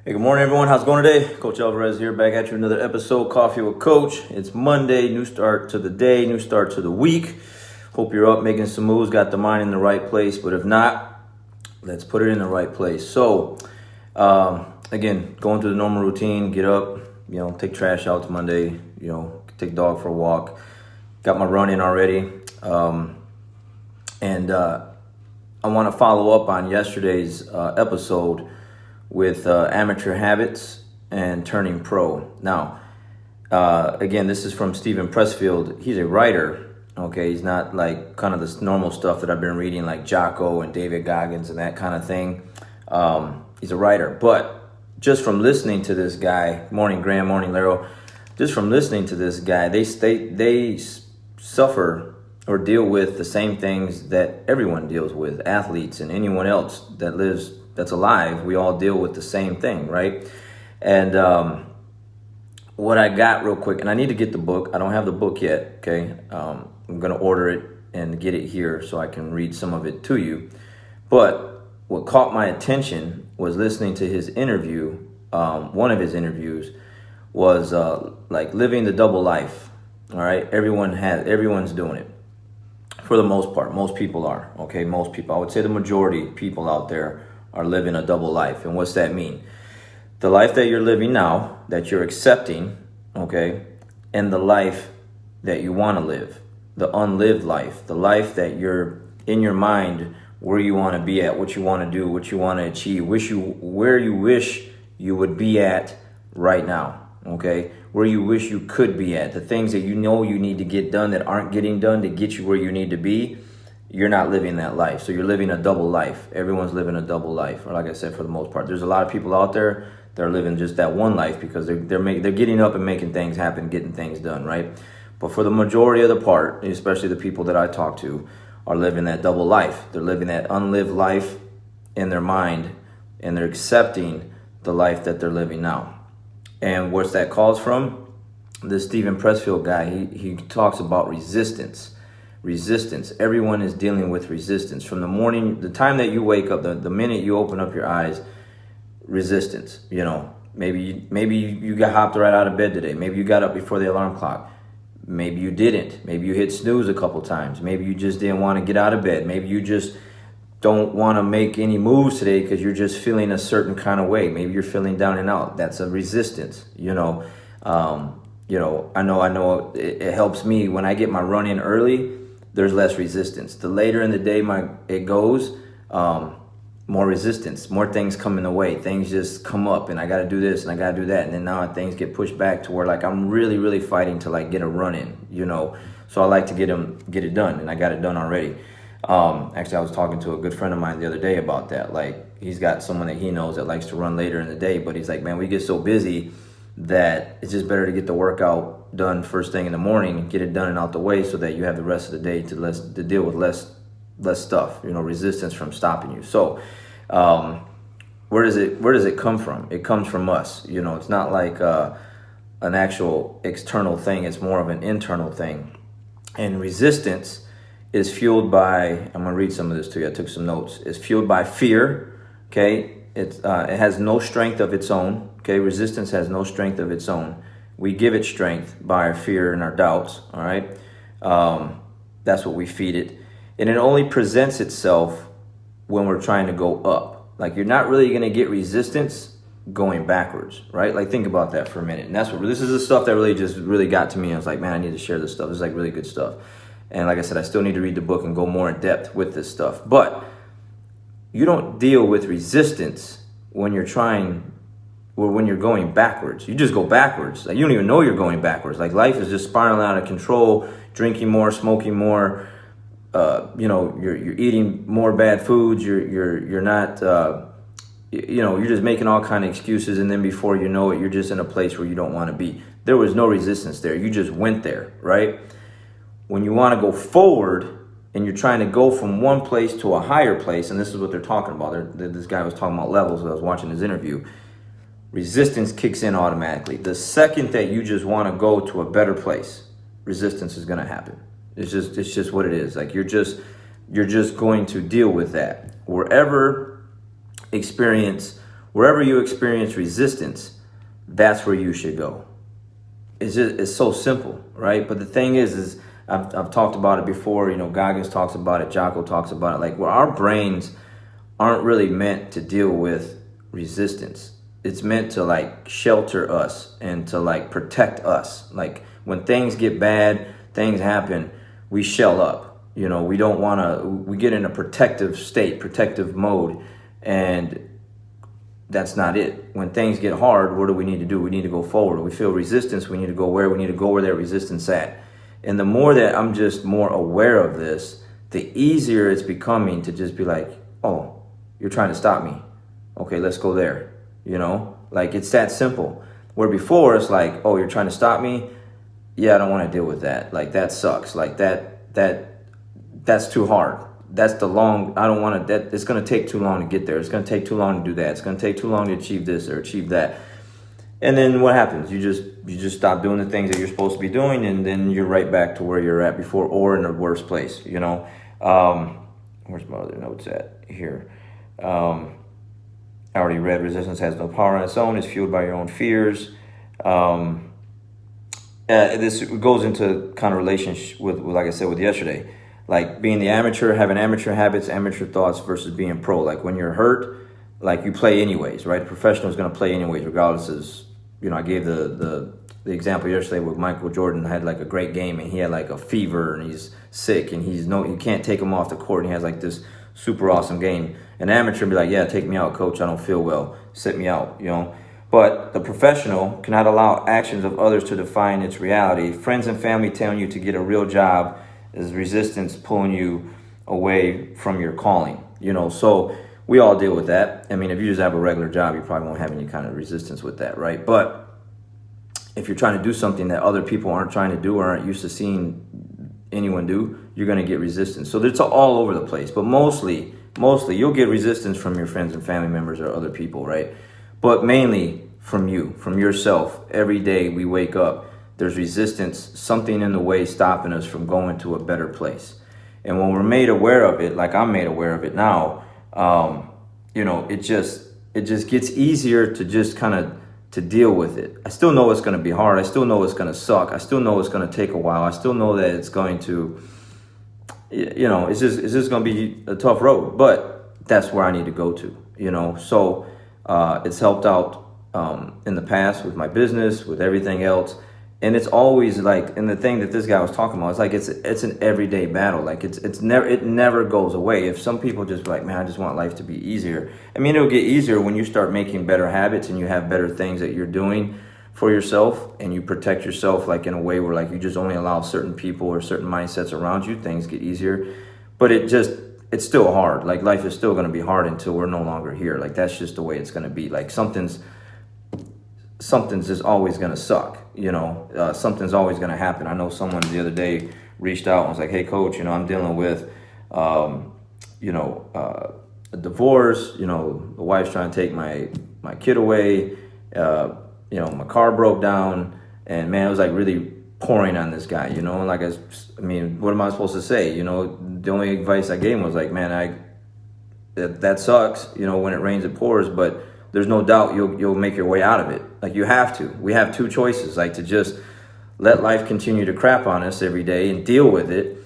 Hey, good morning, everyone. How's it going today? Coach Alvarez here, back at you another episode, Coffee with Coach. It's Monday, new start to the day, new start to the week. Hope you're up making some moves, got the mind in the right place, but if not, let's put it in the right place. So, again, going through the normal routine, get up, take trash out. It's Monday, take dog for a walk. Got my run in already. And I want to follow up on yesterday's episode with amateur habits and turning pro. Now, again, this is from Steven Pressfield. He's a writer, okay? He's not like kind of this normal stuff that I've been reading, like Jocko and David Goggins and that kind of thing. He's a writer. But just from listening to this guy, morning Graham, morning Laro, just from listening to this guy, they suffer or deal with the same things that everyone deals with, athletes and anyone else that's alive. We all deal with the same thing, right? And what I got real quick, and I need to get the book. I don't have the book yet, okay? I'm going to order it and get it here so I can read some of it to you. But what caught my attention was listening to his interview. One of his interviews was like living the double life, all right? Everyone's doing it. For the most part, most people are, okay? Most people, I would say the majority of people out there are living a double life. And what's that mean? The life that you're living now, that you're accepting, okay, and the life that you want to live, the unlived life, the life that you're in your mind, where you want to be at, what you want to do, what you want to achieve, where you wish you would be at right now, okay? Where you wish you could be at, the things that you know you need to get done that aren't getting done to get you where you need to be. You're not living that life. So you're living a double life. Everyone's living a double life, or like I said, for the most part. There's a lot of people out there that are living just that one life because they're getting up and making things happen, getting things done, right? But for the majority of the part, especially the people that I talk to, are living that double life. They're living that unlived life in their mind, and they're accepting the life that they're living now. And what's that calls from? This Steven Pressfield guy, he talks about resistance. Resistance. Everyone is dealing with resistance. From the morning, the time that you wake up, the minute you open up your eyes, resistance. Maybe you got hopped right out of bed today. Maybe you got up before the alarm clock. Maybe you didn't. Maybe you hit snooze a couple times. Maybe you just didn't want to get out of bed. Maybe you just don't want to make any moves today because you're just feeling a certain kind of way. Maybe you're feeling down and out. That's a resistance. I know it helps me when I get my run in early. There's less resistance. The later in the day it goes, more resistance, more things come in the way. Things just come up, and I got to do this and I got to do that, and then now things get pushed back to where like I'm really, really fighting to like get a run in. So I like to get it done, and I got it done already. Actually, I was talking to a good friend of mine the other day about that. Like, he's got someone that he knows that likes to run later in the day, but he's like, man, we get so busy that it's just better to get the workout done first thing in the morning, get it done and out the way, so that you have the rest of the day to deal with less stuff, resistance from stopping you. So where does it come from? It comes from us. It's not like an actual external thing. It's more of an internal thing. And resistance is fueled by, I'm going to read some of this to you. I took some notes. It's fueled by fear, okay? It has no strength of its own, okay? Resistance has no strength of its own. We give it strength by our fear and our doubts, all right? That's what we feed it. And it only presents itself when we're trying to go up. Like, you're not really going to get resistance going backwards, right? Like, think about that for a minute. And this is the stuff that really got to me. I was like, man, I need to share this stuff. This is like really good stuff. And like I said, I still need to read the book and go more in depth with this stuff. But you don't deal with resistance when you're going backwards. You just go backwards. Like, you don't even know you're going backwards. Like, life is just spiraling out of control, drinking more, smoking more, you're eating more bad foods, you're not you're just making all kind of excuses, and then before you know it, you're just in a place where you don't want to be. There was no resistance there. You just went there, right? When you want to go forward and you're trying to go from one place to a higher place, and this is what they're talking about. This guy was talking about levels as I was watching his interview. Resistance kicks in automatically. The second that you just want to go to a better place, resistance is going to happen. It's just what it is. Like, you're just going to deal with that. Wherever experience wherever you experience resistance, that's where you should go. It's so simple, right? But the thing is I've talked about it before. Goggins talks about it. Jocko talks about it. Like, where our brains aren't really meant to deal with resistance. It's meant to like shelter us and to like protect us. Like, when things get bad, things happen, we shell up. We don't want to. We get in a protective state, protective mode, and that's not it. When things get hard, what do we need to do? We need to go forward. We feel resistance. We need to go where? We need to go where that resistance at. And the more that I'm just more aware of this, the easier it's becoming to just be like, oh, you're trying to stop me. Okay, let's go there. Like, it's that simple. Where before it's like, oh, you're trying to stop me? Yeah, I don't want to deal with that. Like, that sucks. Like, that's too hard. That's I don't want to, it's going to take too long to get there. It's going to take too long to do that. It's going to take too long to achieve this or achieve that. And then what happens? You just stop doing the things that you're supposed to be doing, and then you're right back to where you're at before, or in a worse place. Where's my other notes at here? I already read, resistance has no power on its own. It's fueled by your own fears. This goes into kind of relationship with, like I said, with yesterday. Like, being the amateur, having amateur habits, amateur thoughts versus being pro. Like, when you're hurt, like, you play anyways, right? A professional is going to play anyways, regardless of, I gave the example yesterday with Michael Jordan. Had like a great game, and he had like a fever, and he's sick, and you can't take him off the court, and he has like this super awesome game. An amateur be like, yeah, take me out, coach. I don't feel well. Sit me out, But the professional cannot allow actions of others to define its reality. Friends and family telling you to get a real job is resistance pulling you away from your calling, So we all deal with that. I mean, if you just have a regular job, you probably won't have any kind of resistance with that, right? But if you're trying to do something that other people aren't trying to do or aren't used to seeing anyone do, you're going to get resistance. So it's all over the place. But mostly you'll get resistance from your friends and family members or other people, right? But mainly from you, from yourself. Every day we wake up, there's resistance, something in the way stopping us from going to a better place. And when we're made aware of it, like I'm made aware of it now, it just gets easier to just kind of to deal with it. I still know it's going to be hard. I still know it's going to suck. I still know it's going to take a while. I still know that it's going to, it's just going to be a tough road. But that's where I need to go to, So it's helped out in the past with my business, with everything else. And it's always like, and the thing that this guy was talking about, it's like it's an everyday battle. Like it never goes away. If some people just be like, man, I just want life to be easier. I mean, it'll get easier when you start making better habits and you have better things that you're doing for yourself, and you protect yourself like in a way where like you just only allow certain people or certain mindsets around you. Things get easier, but it's still hard. Like, life is still going to be hard until we're no longer here. Like, that's just the way it's going to be. Like, something's just always going to suck, something's always going to happen. I know someone the other day reached out and was like, hey, coach, I'm dealing with, a divorce, the wife's trying to take my kid away, my car broke down, and man, it was like really pouring on this guy, and like, I mean, what am I supposed to say? The only advice I gave him was like, man, that sucks, when it rains, it pours, but there's no doubt you'll make your way out of it. Like, you have to. We have two choices, like to just let life continue to crap on us every day and deal with it,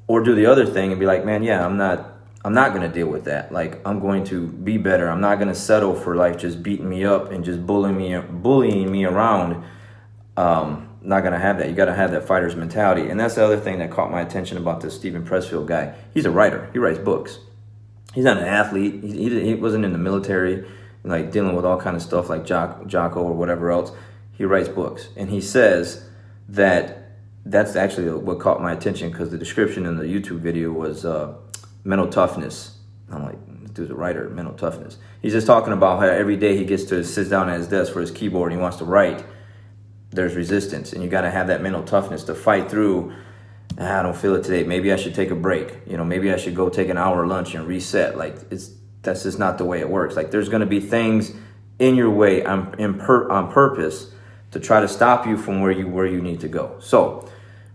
or do the other thing and be like, man, yeah, I'm not going to deal with that. Like, I'm going to be better. I'm not going to settle for life just beating me up and just bullying me around. Not going to have that. You got to have that fighter's mentality. And that's the other thing that caught my attention about this Stephen Pressfield guy. He's a writer. He writes books. He's not an athlete. He wasn't in the military, like dealing with all kind of stuff like Jocko or whatever else. He writes books, and he says that's actually what caught my attention, because the description in the YouTube video was mental toughness. I'm like, this dude's a writer, mental toughness. He's just talking about how every day he gets to sit down at his desk for his keyboard and he wants to write. There's resistance, and you got to have that mental toughness to fight through. I don't feel it today. Maybe I should take a break. Maybe I should go take an hour lunch and reset. Like, that's just not the way it works. Like, there's going to be things in your way on purpose to try to stop you from where you need to go. So,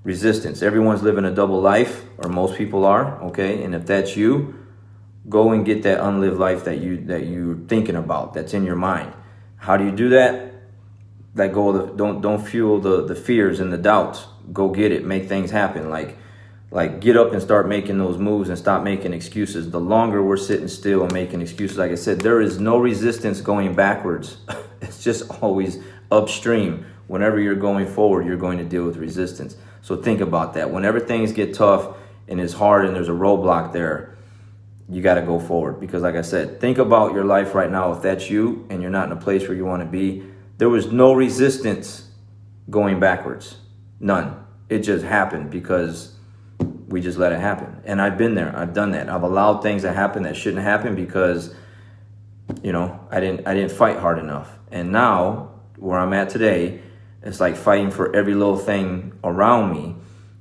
resistance. Everyone's living a double life, or most people are, okay? And if that's you, Go and get that unlived life that you're thinking about, that's in your mind. How do you do that? Let go of don't fuel the fears and the doubts. Go get it. Make things happen. Like get up and start making those moves and stop making excuses. The longer we're sitting still and making excuses, like I said, there is no resistance going backwards. It's just always upstream. Whenever you're going forward, you're going to deal with resistance. So think about that. Whenever things get tough and it's hard and there's a roadblock there, you got to go forward. Because like I said, think about your life right now. If that's you and you're not in a place where you want to be, there was no resistance going backwards. None. It just happened because we just let it happen. And I've been there. I've done that. I've allowed things to happen that shouldn't happen because, I didn't fight hard enough. And now where I'm at today, it's like fighting for every little thing around me.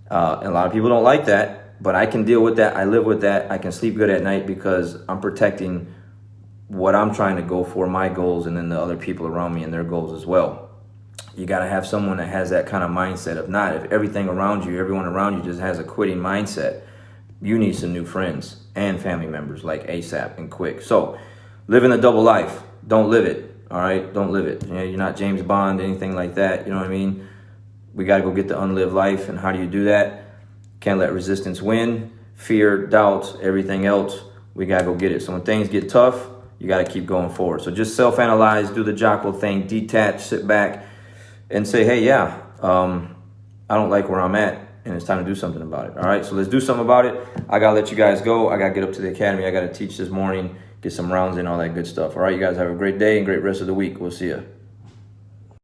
And a lot of people don't like that, but I can deal with that. I live with that. I can sleep good at night because I'm protecting what I'm trying to go for, my goals, and then the other people around me and their goals as well. You got to have someone that has that kind of mindset. If not, if everything around you, everyone around you just has a quitting mindset, you need some new friends and family members like ASAP and quick. So living a double life. Don't live it. All right. Don't live it. You're not James Bond, anything like that. You know what I mean? We got to go get the unlived life. And how do you do that? Can't let resistance win. Fear, doubts, everything else. We got to go get it. So when things get tough, you got to keep going forward. So just self-analyze, do the Jocko thing, detach, sit back and say, hey, yeah, I don't like where I'm at and it's time to do something about it. All right, so let's do something about it. I got to let you guys go. I got to get up to the academy. I got to teach this morning, get some rounds in, all that good stuff. All right, you guys have a great day and great rest of the week. We'll see you.